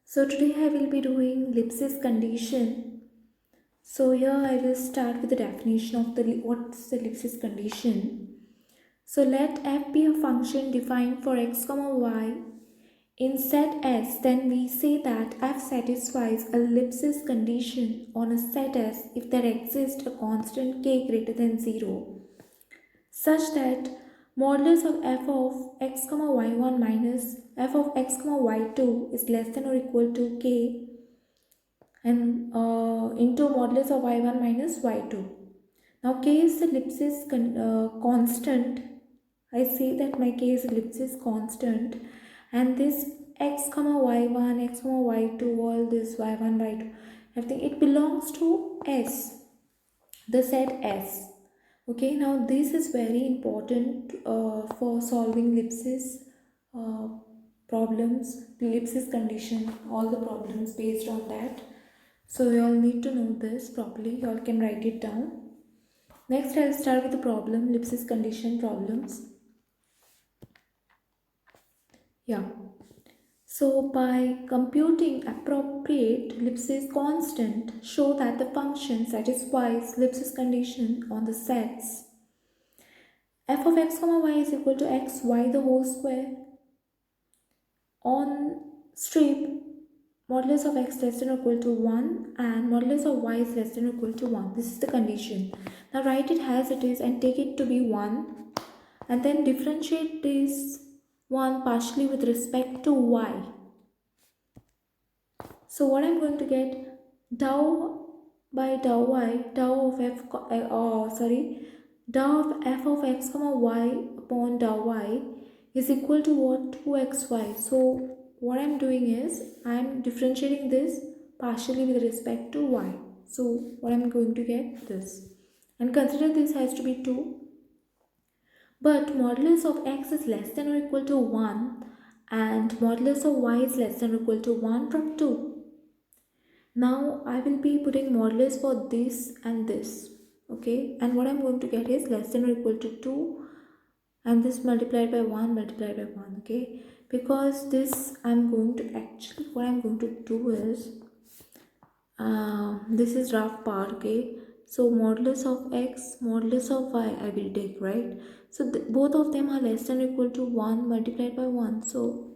So today I will be doing ellipsis condition. So here I will start with the definition of the what's the ellipsis condition. So let f be a function defined for x comma y in set S, then we say that f satisfies a ellipsis condition on a set S if there exists a constant k greater than 0 such that modulus of f of x comma y1 minus f of x comma y2 is less than or equal to k and into modulus of y1 minus y2. Now k is the ellipsis constant. I say that my k is ellipsis constant, and this x comma y1, x comma y2, all this y1, y2, everything, it belongs to S, the set S. Okay, now this is very important for solving ellipsis uh, problems, ellipsis condition, all the problems based on that. So you all need to know this properly. You all can write it down. Next, I'll start with the problem, ellipsis condition problems. Yeah. So by computing appropriate ellipsis constant, show that the function satisfies ellipsis condition on the sets f of x comma y is equal to x y the whole square on strip modulus of x less than or equal to 1 and modulus of y is less than or equal to 1. This is the condition. Now write it as it is and take it to be 1 and then differentiate this 1 partially with respect to y. So what I'm going to get, dou by dou y, dou of f, dou of f of x comma y upon dou y is equal to what? 2xy. So what I'm doing is I'm differentiating this partially with respect to y. So what I'm going to get this, and consider this has to be 2, but modulus of x is less than or equal to 1 and modulus of y is less than or equal to 1 from 2. Now I will be putting modulus for this and this, okay, and what I'm going to get is less than or equal to 2 and this multiplied by 1 multiplied by 1, okay, because this I'm going to actually, what I'm going to do is this is rough part, okay, so modulus of x, modulus of y I will take, right? So both of them are less than or equal to 1 multiplied by 1, so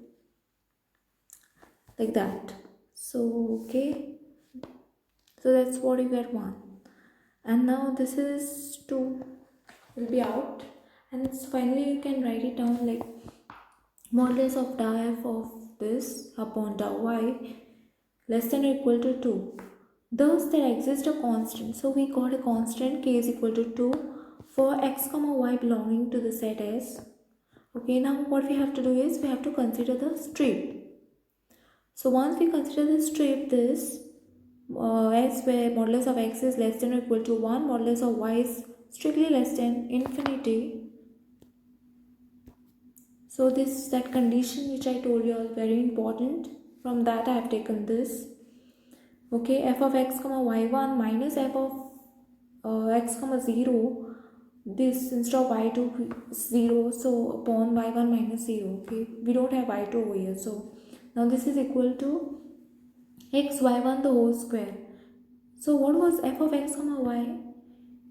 like that. So okay, so that's what you get 1, and now this is 2 will be out, and so finally you can write it down like modulus of dou f of this upon dou y less than or equal to 2. Thus there exists a constant, so we got a constant k is equal to 2 for x comma y belonging to the set S. Okay, now what we have to do is we have to consider the strip. So once we consider the strip, this S where modulus of x is less than or equal to 1, modulus of y is strictly less than infinity. So this that condition which I told you all very important. From that I have taken this. Okay, f of x comma y1 minus f of x comma 0. This instead of y2 0, so upon y1 minus 0. Okay, we don't have y2 over here. So now this is equal to x y1 the whole square. So what was f of x comma y?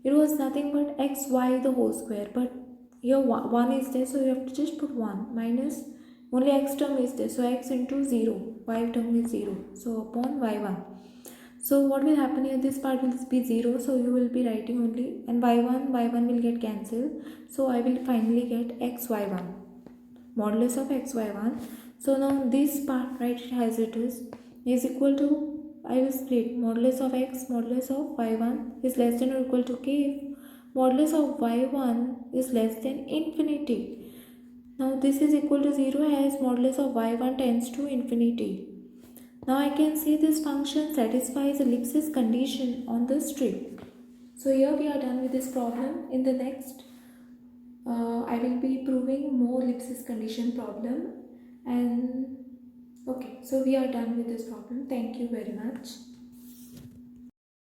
It was nothing but xy the whole square, but here 1 is there, so you have to just put 1 minus only x term is there, so x into 0, y term is 0, so upon y1. So what will happen here, this part will be 0, so you will be writing only, and y1 will get cancelled, so I will finally get xy1, modulus of xy1. So now this part, write it as it is equal to, I will split modulus of x, modulus of y1 is less than or equal to k if modulus of y1 is less than infinity. Now this is equal to 0 as modulus of y1 tends to infinity. Now I can say this function satisfies ellipsis condition on the strip. So here we are done with this problem. In the next I will be proving more ellipsis condition problem, and okay, so we are done with this problem. Thank you very much.